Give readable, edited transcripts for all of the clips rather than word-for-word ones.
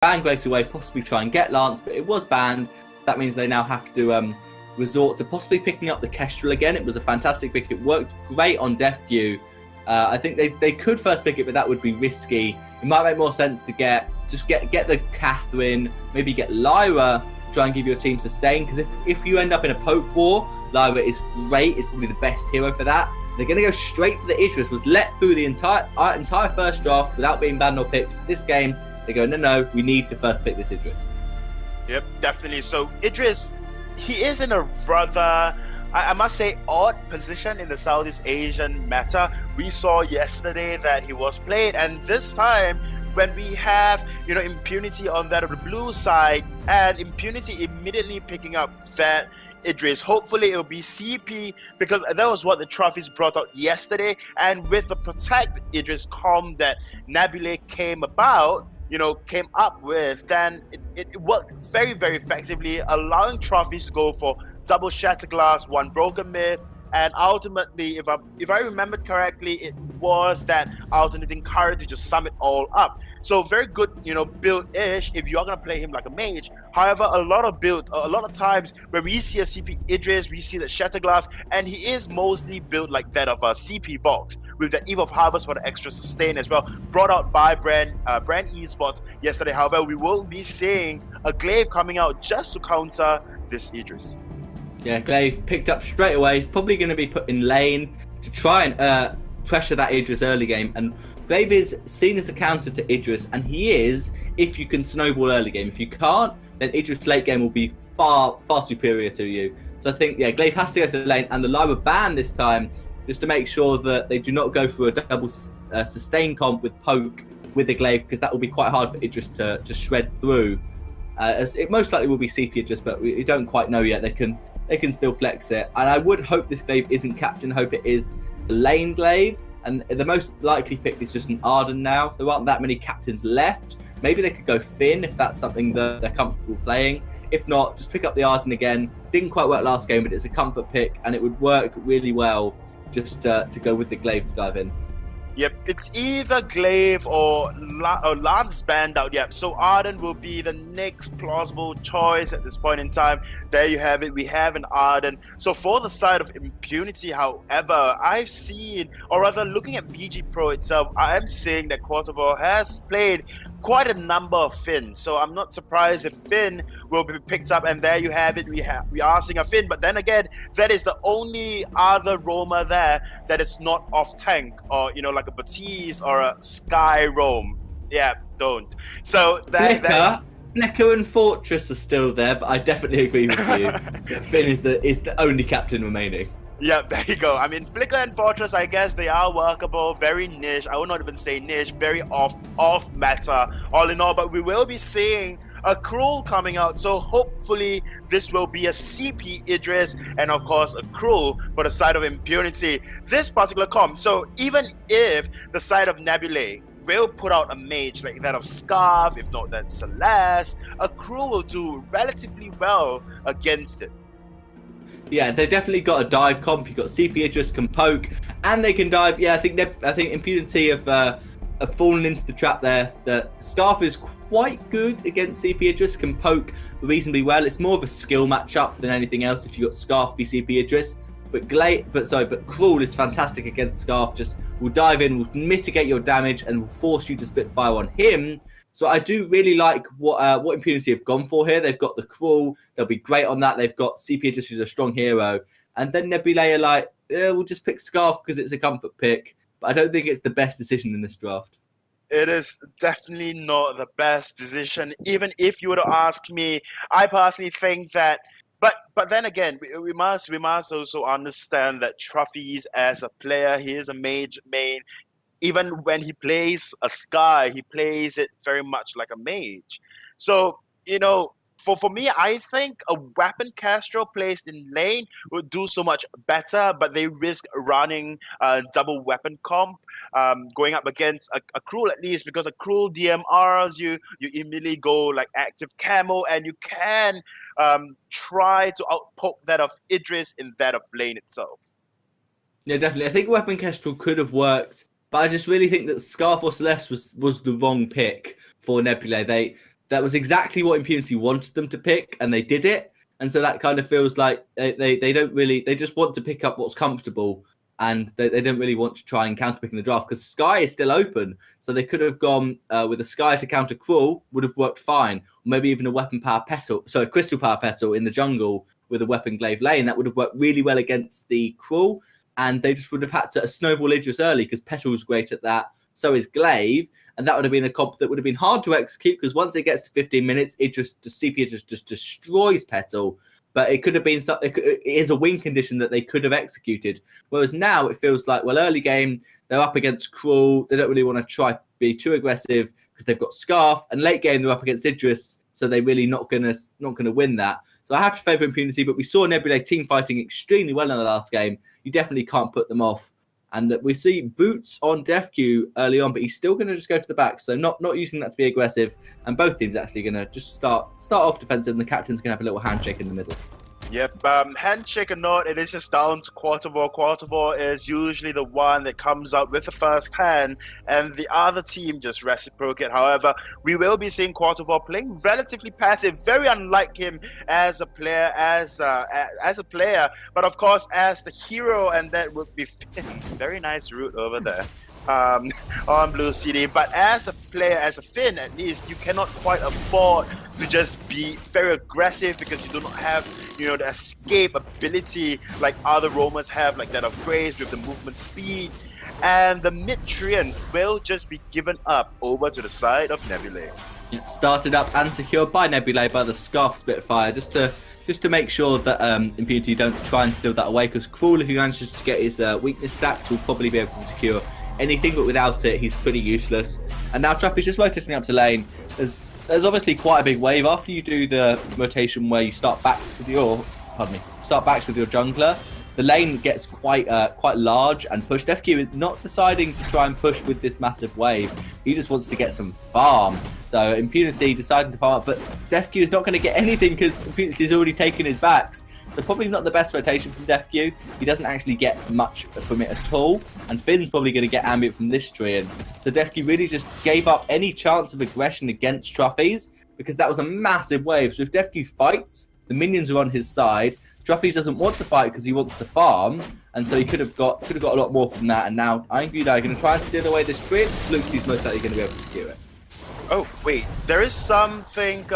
ban Graves away, possibly try and get Lance, but it was banned. That means they now have to resort to possibly picking up the Kestrel again. It was a fantastic pick. It worked great on Death View. I think they could first pick it, but that would be risky. It might make more sense to get the Catherine, maybe get Lyra, try and give your team sustain, because if you end up in a poke war, Lyra is great. It's probably the best hero for that. They're going to go straight for the Idris. Was let through the entire first draft without being banned or picked. This game, they go, no, we need to first pick this Idris. Yep, definitely. So Idris, he is in a rather, I must say, odd position in the Southeast Asian meta. We saw yesterday that he was played, and this time when we have, Impunity on that of the blue side, and Impunity immediately picking up that Idris. Hopefully it will be CP, because that was what the trophies brought out yesterday, and with the Protect Idris comp that Nebulae came up with, then it worked very, very effectively, allowing trophies to go for double Shatterglass, one Broken Myth, and ultimately, if I remember correctly, it was that alternating current to just sum it all up. So very good, build-ish if you're gonna play him like a mage. However, a lot of times when we see a CP Idris, we see the Shatterglass, and he is mostly built like that of a CP Vault, with the Eve of Harvest for the extra sustain as well, brought out by Brand Esports yesterday. However, we will be seeing a Glaive coming out just to counter this Idris. Yeah, Glaive picked up straight away. Probably going to be put in lane to try and pressure that Idris early game. And Glaive is seen as a counter to Idris, and he is if you can snowball early game. If you can't, then Idris late game will be far, far superior to you. So I think, Glaive has to go to lane, and the Lyra ban this time, just to make sure that they do not go through a double sustain comp with poke with the Glaive, because that will be quite hard for Idris to shred through. As it most likely will be CP Idris, but we don't quite know yet. They can still flex it, and I would hope this Glaive isn't captain. Hope it is a lane Glaive, and the most likely pick is just an Arden now. There aren't that many captains left. Maybe they could go Finn if that's something that they're comfortable playing. If not, just pick up the Arden again. Didn't quite work last game, but it's a comfort pick, and it would work really well just to go with the Glaive to dive in. Yep, it's either Glaive or Lance banned out. Yep, so Arden will be the next plausible choice at this point in time. There you have it. We have an Arden. So for the side of Impunity, however, I've seen, or rather looking at VG Pro itself, I am seeing that Quartervore has played quite a number of Finn. So I'm not surprised if Finn will be picked up, and there you have it. We are seeing a Finn, but then again, that is the only other roamer there that is not off tank, or like a Batiste or a Sky roam. Yeah, don't. So Flicker and Fortress are still there, but I definitely agree with you. Finn is the only captain remaining. Yeah, there you go. I mean, Flicker and Fortress, I guess they are workable, very niche. I would not even say niche, very off meta, all in all. But we will be seeing a Cruel coming out, so hopefully this will be a CP Idris, and of course a Cruel for the side of Impunity. This particular comp, so even if the side of Nebulae will put out a mage like that of Scarf, if not that Celeste, a Cruel will do relatively well against it. Yeah, they've definitely got a dive comp. You've got CP Idris can poke, and they can dive. Yeah, I think Impunity have fallen into the trap there. The Scarf is quite good against CP Idris, can poke reasonably well. It's more of a skill matchup than anything else if you got Scarf v CP Idris. But Cruel is fantastic against Scarf. Just will dive in, will mitigate your damage, and will force you to spit fire on him. So I do really like what Impunity have gone for here. They've got the Cruel. They'll be great on that. They've got CP Idris, who's a strong hero. And then Nebulae are like, we'll just pick Scarf because it's a comfort pick. But I don't think it's the best decision in this draft. It is definitely not the best decision. Even if you were to ask me, I personally think that. But then again, we must also understand that Trophies as a player, he is a mage main. Even when he plays a Sky, he plays it very much like a mage. So, for me, I think a weapon Castro placed in lane would do so much better, but they risk running a double weapon comp, going up against a Cruel at least, because a Cruel DMRs you immediately go like active camo, and you can try to outpoke that of Idris in that of lane itself. Yeah, definitely. I think weapon Kestrel could have worked, but I just really think that Scarf or Celeste was the wrong pick for Nebulae. that was exactly what Impunity wanted them to pick, and they did it. And so that kind of feels like they don't really, they just want to pick up what's comfortable, and they don't really want to try and counterpick in the draft because Sky is still open. So they could have gone with a Sky to counter Cruel, would have worked fine. Or maybe even a weapon power petal, so a crystal power petal in the jungle with a weapon glaive lane. That would have worked really well against the Cruel. And they just would have had to snowball Idris early because Petal's great at that. So is Glaive. And that would have been a comp that would have been hard to execute because once it gets to 15 minutes, CP just destroys Petal. But it could have been something. It is a win condition that they could have executed. Whereas now it feels like, well, early game, they're up against Cruel. They don't really want to try to be too aggressive because they've got Scarf. And late game, they're up against Idris. So they're really not gonna win that. So I have to favour Impunity, but we saw Nebulae team fighting extremely well in the last game. You definitely can't put them off. And we see Boots on DefQ early on, but he's still going to just go to the back. So not using that to be aggressive. And both teams actually going to just start off defensive, and the captain's going to have a little handshake in the middle. Yep, handshake or not, it is just down to Quartervore. Quartervore is usually the one that comes out with the first hand, and the other team just reciprocate. However, we will be seeing Quartervore playing relatively passive, very unlike him as a player, but of course as the hero, and that would be Finn. Very nice route over there. On Blue City, but as a player, as a Finn, at least you cannot quite afford to just be very aggressive because you do not have, the escape ability like other roamers have, like that of Graves with the movement speed, and the mid treant will just be given up over to the side of Nebulae. Started up and secured by Nebulae by the Scarf Spitfire, just to make sure that Impunity don't try and steal that away, because Cruel, if he manages to get his weakness stacks, will probably be able to secure anything, but without it, he's pretty useless. And now Truffy's just rotating up to lane. There's obviously quite a big wave after you do the rotation where you start backs with your jungler. The lane gets quite large and pushed. DefQ is not deciding to try and push with this massive wave. He just wants to get some farm. So Impunity deciding to farm up, but DefQ is not going to get anything because Impunity's already taken his backs. So probably not the best rotation from DefQ. He doesn't actually get much from it at all. And Finn's probably going to get ambient from this treant. So DefQ really just gave up any chance of aggression against Truffy's because that was a massive wave. So if DefQ fights, the minions are on his side. Truffy's doesn't want to fight because he wants to farm. And so he could have got a lot more from that. And now Impunity are going to try and steal away this treant. Luxie's most likely going to be able to secure it. Oh, wait. There is something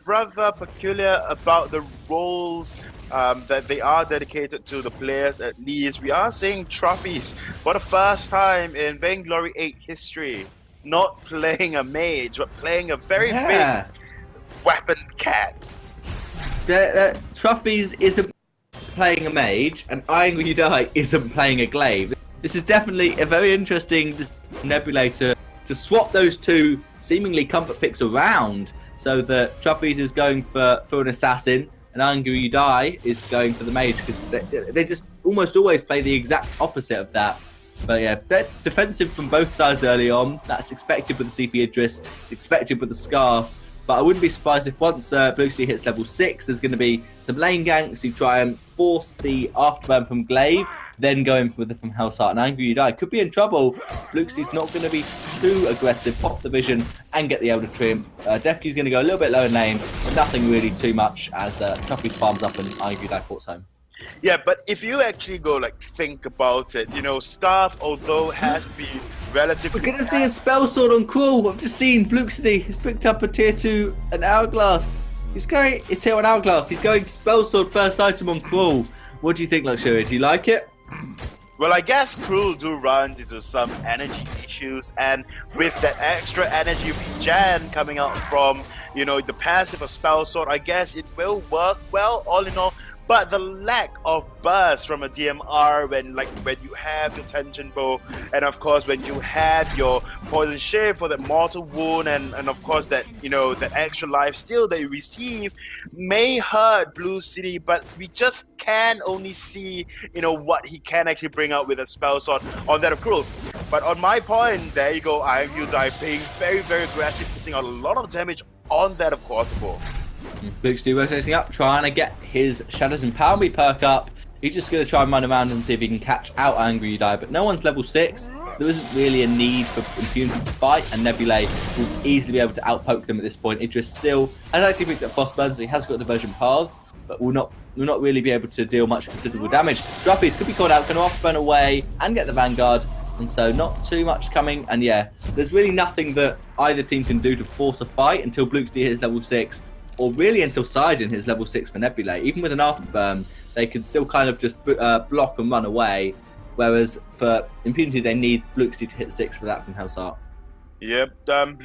rather peculiar about the roles that they are dedicated to the players. At least we are seeing Trophies for the first time in Vainglory 8 history not playing a mage but playing a very big weapon cat. Trophies isn't playing a mage and Impunity isn't playing a glaive. This is definitely a very interesting Nebulae to swap those two seemingly comfort picks around, so that Trophies is going for an assassin and Impunity is going for the mage, because they just almost always play the exact opposite of that. But yeah, they're defensive from both sides early on. That's expected with the CP Idris. It's expected with the Scarf. But I wouldn't be surprised if once Blue Sea hits level 6, there's going to be some lane ganks who try and force the afterburn from Glaive, then going with it from Hellsheart. And Impunity could be in trouble. Blue Sea's not going to be too aggressive, pop the vision and get the Elder Treant. DefQ's going to go a little bit low in lane, but nothing really too much as Truffy's farms up and Impunity ports home. Yeah, but if you actually go think about it, Scarf, although has to be relatively... We're going to see a spell sword on Cruel. I've just seen Bluxity has picked up a tier 2 an Hourglass. It's tier 1 Hourglass. He's going to spell sword first item on Cruel. What do you think, Luxury? Do you like it? Well, I guess Cruel do run into some energy issues, and with that extra energy regen coming out from, the passive of spell sword, I guess it will work well, all in all. But the lack of burst from a DMR when you have your tension bow, and of course when you have your poison shave for that mortal wound, and of course that that extra life steal that you receive may hurt Blue City, but we just can only see what he can actually bring out with a spell sword on that of Cruel. But on my point, there you go, Impunity being very, very aggressive, putting out a lot of damage on that of Quartervore. Luke's rotating up, trying to get his Shadows Empower Me perk up. He's just going to try and run around and see if he can catch out Angry Die, but no one's level 6. There isn't really a need for Impunity to fight, and Nebulae will easily be able to outpoke them at this point. Idris still has actually picked up Frostburn, so he has got diversion paths, but will not really be able to deal much considerable damage. Druffies could be called out, can off-burn away and get the Vanguard, and so not too much coming. And yeah, there's really nothing that either team can do to force a fight until Bluxty hits level 6, or really until Saijin hits level 6 for Nebulae. Even with an afterburn, they can still kind of just block and run away, whereas for Impunity, they need Bluxty to hit 6 for that from Hell's Heart. Yep,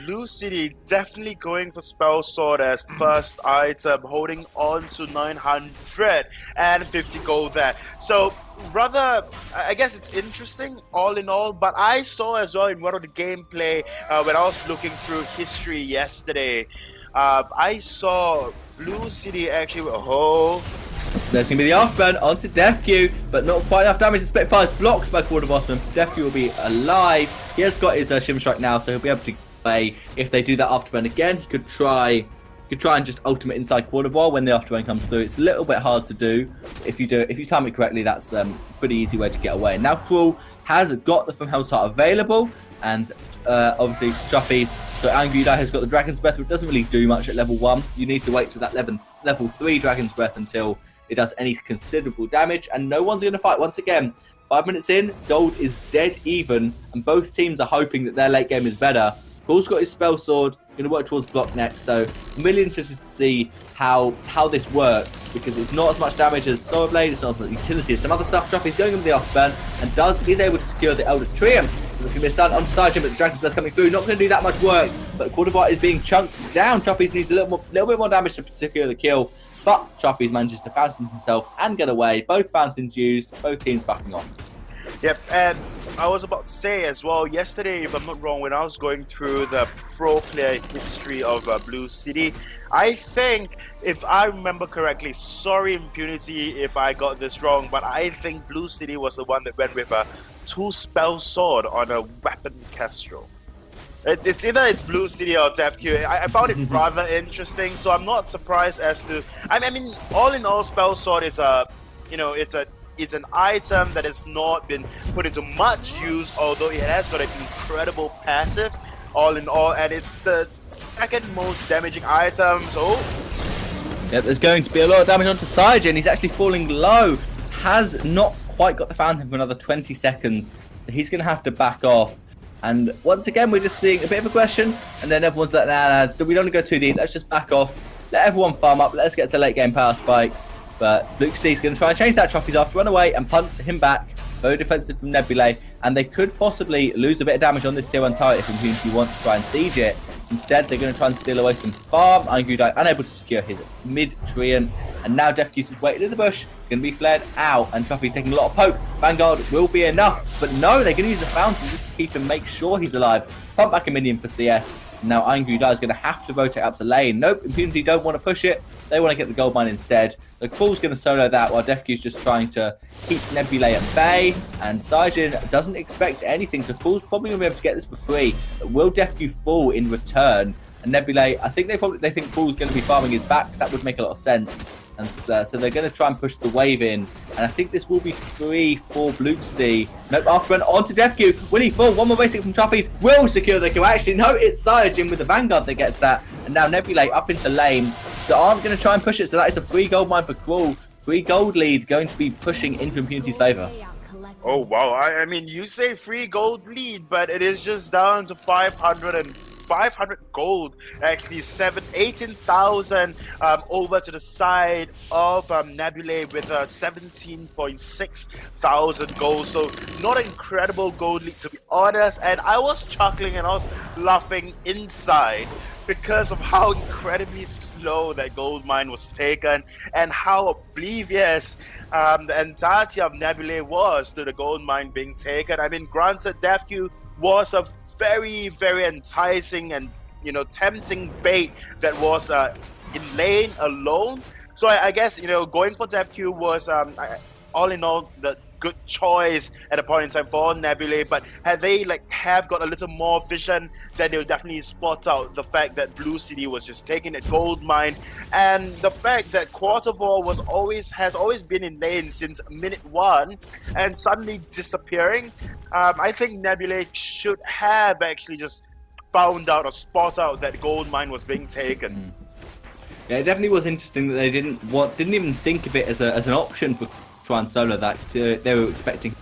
Blue City definitely going for Spell Sword as the first item, holding on to 950 gold there. So, rather, I guess it's interesting all in all, but I saw as well in one of the gameplay when I was looking through history yesterday, I saw Blue City actually, there's going to be the afterburn onto DefQ, but not quite enough damage. The Spitfire is blocked by Quarter Bottom. DefQ will be alive. He has got his Shimmer Strike now, so he'll be able to play. If they do that afterburn again, he could try and just ultimate inside Quarter Wall when the afterburn comes through. It's a little bit hard to do. If you time it correctly, that's a pretty easy way to get away. Now Cruel has got the From Hell's Heart available, and obviously Truffies. So Angry Die has got the Dragon's Breath, which doesn't really do much at level 1. You need to wait till that level 3 Dragon's Breath until it does any considerable damage, and no one's going to fight once again. 5 minutes in, gold is dead even, and both teams are hoping that their late game is better. Paul's got his Spell Sword, going to work towards block next, so I'm really interested to see how this works, because it's not as much damage as Solar Blade, it's not as much utility as some other stuff. Truffy's going with the afterburn, and is able to secure the Elder Triumph. There's going to be a stun on Saijin, but the Dragon's Breath coming through, not going to do that much work, but Quarter Bot is being chunked down. Truffy's needs a little bit more damage to secure the kill, but Truffy's manages to fountain himself and get away. Both fountains used, both teams backing off. Yep, and I was about to say as well, yesterday, if I'm not wrong, when I was going through the pro player history of Blue City, I think, if I remember correctly, sorry Impunity if I got this wrong, but I think Blue City was the one that went with a 2-spell sword on a weapon Kestrel. It's either it's Blue City or DefQ. I found it rather interesting, so I'm not surprised as to. I mean, all in all, Spell Sword is it's an item that has not been put into much use, although it has got an incredible passive. All in all, and it's the second most damaging item. So yeah, there's going to be a lot of damage onto Saijin. He's actually falling low. Has not quite got the fountain for another 20 seconds, so he's going to have to back off. And once again, we're just seeing a bit of aggression, and then everyone's like, nah, we don't want to go too deep, let's just back off, let everyone farm up, let's get to late game power spikes. But Bluxty's going to try and change that. Truffy's after run away and punt him back. Very defensive from Nebulae, and they could possibly lose a bit of damage on this tier 1 turret if Impunity wants to try and siege it. Instead, they're going to try and steal away some farm. Angry Die unable to secure his mid-treant, and now DefQ is waiting in the bush, going to be flared out, and Truffy's taking a lot of poke. Vanguard will be enough, but no, they're going to use the fountain just to keep him, make sure he's alive. Pump back a minion for CS. Now Angry Die is going to have to rotate up to lane. Nope, Impunity don't want to push it. They want to get the gold mine instead. The Crawl's going to solo that while DefQ's just trying to keep Nebulae at bay. And Saijin doesn't expect anything, so Crawl's probably going to be able to get this for free. But will DefQ fall in return? And Nebulae, I think they think Crawl's going to be farming his back, so that would make a lot of sense. And so they're going to try and push the wave in. And I think this will be free for Bluxty. Nope, afterburn onto DefQ. Will he fall? One more basic from Truffies. Will secure the kill. Actually, no, it's Saijin with the Vanguard that gets that. And now Nebulae up into lane. They aren't going to try and push it, so that is a free gold mine for Crawl. Free gold lead going to be pushing into Impunity's favour. Oh, wow. I mean, you say free gold lead, but it is just down to 500 gold, actually 18,000 over to the side of Nebulae with 17.6 thousand gold. So not an incredible gold lead, to be honest, and I was chuckling and I was laughing inside because of how incredibly slow that gold mine was taken and how oblivious the entirety of Nebulae was to the gold mine being taken. I mean, granted, DefQ was a very, very enticing and, tempting bait that was in lane alone. So I guess, going for DefQ was, all in all, the good choice at a point in time for Nebulae, but had they have got a little more vision, then they'll definitely spot out the fact that Blue City was just taking a gold mine, and the fact that Quartervore has always been in lane since minute 1 and suddenly disappearing. I think Nebulae should have actually just found out or spot out that gold mine was being taken. Yeah, it definitely was interesting that they didn't even think of it as an option for try and solo that. They were expecting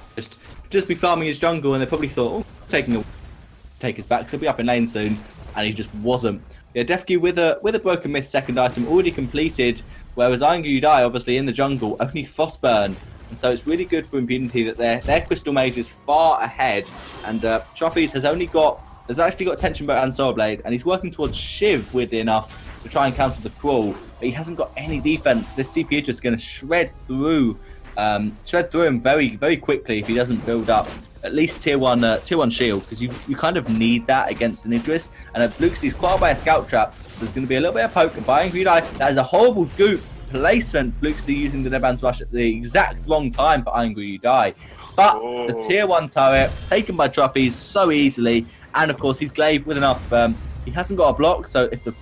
just be farming his jungle, and they probably thought, take us back, because he'll be up in lane soon, and he just wasn't. Yeah, Defke with a broken myth second item already completed, whereas Irongu Dai obviously in the jungle only Frostburn. And so it's really good for Impunity that their Crystal Mage is far ahead, and Trophies has actually got Tension Bolt and Soul Blade, and he's working towards Shiv, weirdly enough, to try and counter the Crawl, but he hasn't got any defense. This CP is just going to shred through him very, very quickly if he doesn't build up at least tier one shield, because you kind of need that against an Idris. And if Luke's quite by a scout trap, there's going to be a little bit of poke and buying Green Eye. That is a horrible goop placement. Luke's using the Neban's Rush at the exact wrong time for Iron You Die. But the tier 1 turret taken by Trophies so easily, and of course he's Glaive with enough. He hasn't got a block, so if the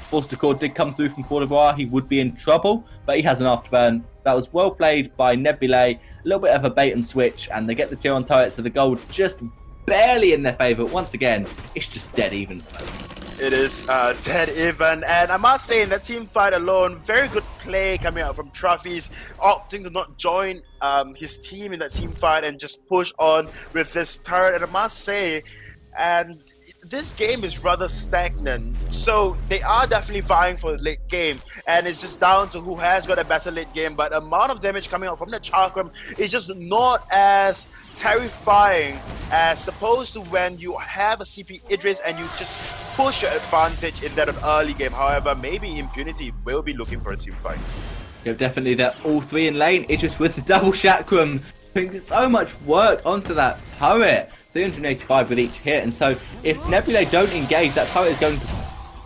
Force to Cord did come through from Court d'Ivoire, he would be in trouble, but he has an afterburn. So that was well played by Nebulae. A little bit of a bait and switch, and they get the tier 1 turret, so the gold just barely in their favour. Once again, it's just dead even. It is dead even, and I must say in that team fight alone, very good play coming out from Trophies, opting to not join his team in that team fight and just push on with this turret. And I must say, and this game is rather stagnant, so they are definitely vying for the late game, and it's just down to who has got a better late game. But the amount of damage coming out from the Chakram is just not as terrifying as opposed to when you have a CP Idris and you just push your advantage in that early game. However, maybe Impunity will be looking for a team fight. Yeah, definitely. They're all three in lane. Idris with the double Chakram, putting so much work onto that turret. 385 with each hit, and so if Nebulae don't engage, that turret is going to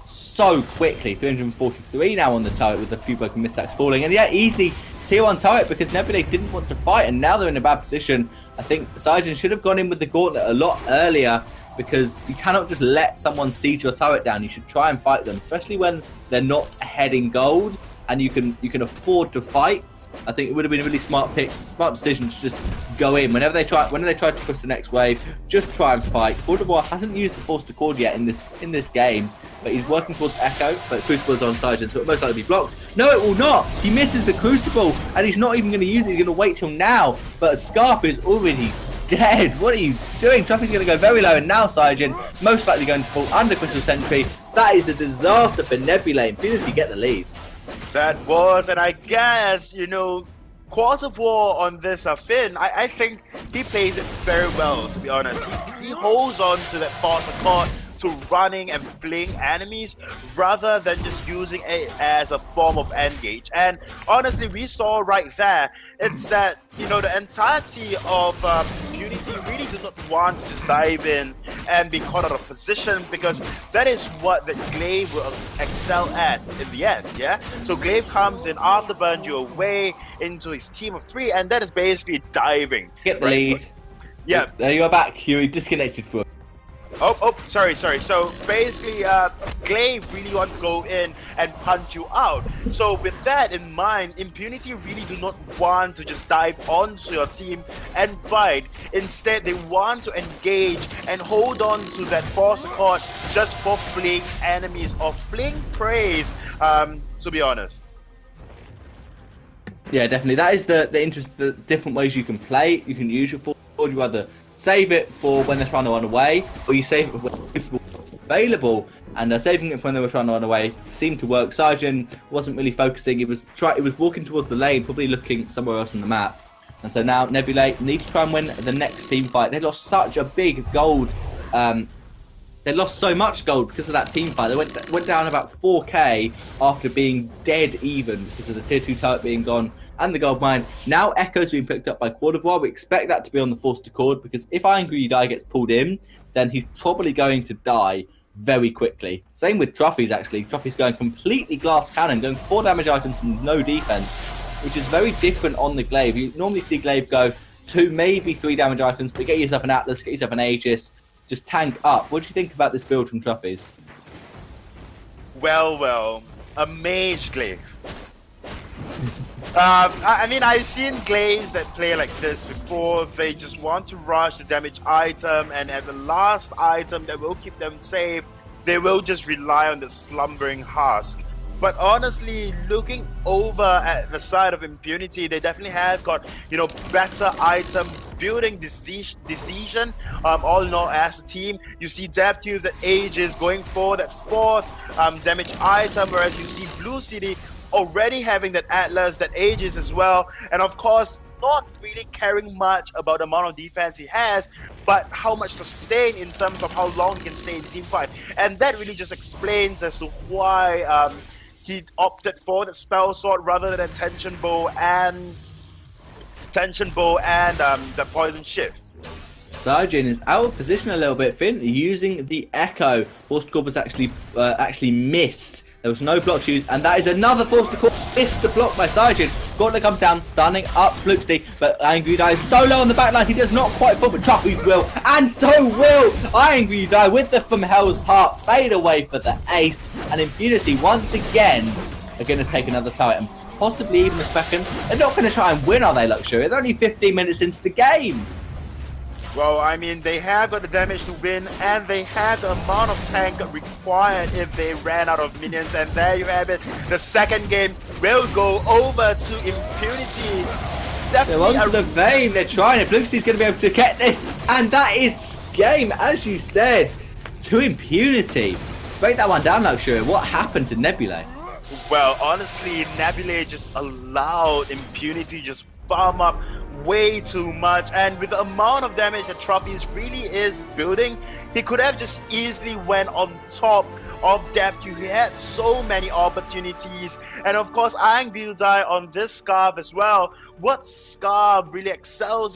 so quickly. 343 now on the turret with a few broken mid-stacks falling, and yeah, easily tier 1 turret because Nebulae didn't want to fight, and now they're in a bad position. I think Saijin should have gone in with the gauntlet a lot earlier, because you cannot just let someone siege your turret down. You should try and fight them, especially when they're not ahead in gold and you can afford to fight. I think it would have been a really smart decision to just go in whenever they try to push the next wave. Just try and fight. Court d'Ivoire hasn't used the Force to Cord yet in this game, but he's working towards Echo. But Crucible is on Saijin, so it'll most likely be blocked. No, it will not. He misses the Crucible, and he's not even going to use it. He's going to wait till now. But Scarf is already dead. What are you doing? Traffic's going to go very low, and now Saijin most likely going to fall under Crystal Sentry. That is a disaster for Nebulae. Impunity get the lead. That was, and I guess, Quartervore on this Finn, I think he plays it very well, to be honest. He holds on to that force accord to running and fleeing enemies rather than just using it as a form of engage. And honestly, we saw right there, it's that, the entirety of Impunity really does not want to just dive in and be caught out of position, because that is what the Glaive will excel at in the end, yeah? So Glaive comes in, afterburn you away into his team of 3, and that is basically diving. Get the lead. Yeah. There you are back. You're disconnected for Sorry. So basically, Glaive really want to go in and punch you out. So with that in mind, Impunity really do not want to just dive onto your team and fight. Instead, they want to engage and hold on to that force accord just for fleeing enemies or fleeing praise, to be honest. Yeah, definitely. That is the different ways you can play. You can use your force. You either save it for when they're trying to run away, or you save it when it's available. And saving it when they were trying to run away seemed to work. Saijin wasn't really focusing. He was walking towards the lane, probably looking somewhere else on the map. And so now Nebulae need to try and win the next team fight. They lost such a big gold. They lost so much gold because of that team fight. They went down about 4k after being dead even because of the tier 2 turret being gone and the gold mine. Now Echo's being picked up by Court d'Ivoire. We expect that to be on the Force to Cord, because if Iron You Die gets pulled in, then he's probably going to die very quickly. Same with Trophies, actually. Trophies going completely glass cannon, going 4 damage items and no defense, which is very different on the Glaive. You normally see Glaive go 2, maybe 3 damage items, but get yourself an Atlas, get yourself an Aegis, just tank up. What do you think about this build from Trophies? Well, a mage glaive. I mean, I've seen glaives that play like this before. They just want to rush the damage item, and at the last item that will keep them safe, they will just rely on the slumbering husk. But honestly, looking over at the side of Impunity, they definitely have got, you know, better item building decision. All in all, as a team, you see DevTube that Aegis going for that 4th damage item, whereas you see Blue City already having that Atlas, that Aegis as well, and of course, not really caring much about the amount of defense he has, but how much sustain in terms of how long he can stay in team fight. And that really just explains as to why he opted for that spell sword rather than a tension bow and the poison shift. Sajin is out of position a little bit, Finn, using the Echo. Force to Corpus actually missed. There was no block used, and that is another Force to Corpus. Missed the block by Sajin. Gauntlet comes down, stunning up Fluxty, but Angry Die is so low on the backline, he does not quite fall, but Trophies will, and so will Angry Die with the From Hell's Heart fade away for the ace, and Impunity once again are going to take another turret, and possibly even a second. They're not going to try and win, are they, Luxury? They're only 15 minutes into the game. Well, I mean, they have got the damage to win, and they have the amount of tank required if they ran out of minions, and there you have it. The second game will go over to Impunity. They're onto the vein, they're trying it. Fluxty's going to be able to get this, and that is game, as you said, to Impunity. Break that one down, Luxury. What happened to Nebulae? Well, honestly, Nebulae just allowed Impunity to just farm up way too much, and with the amount of damage that Trophies really is building, he could have just easily went on top of DevTube. He had so many opportunities, and of course, Angry Die on this Scarf as well. What Scarf really excels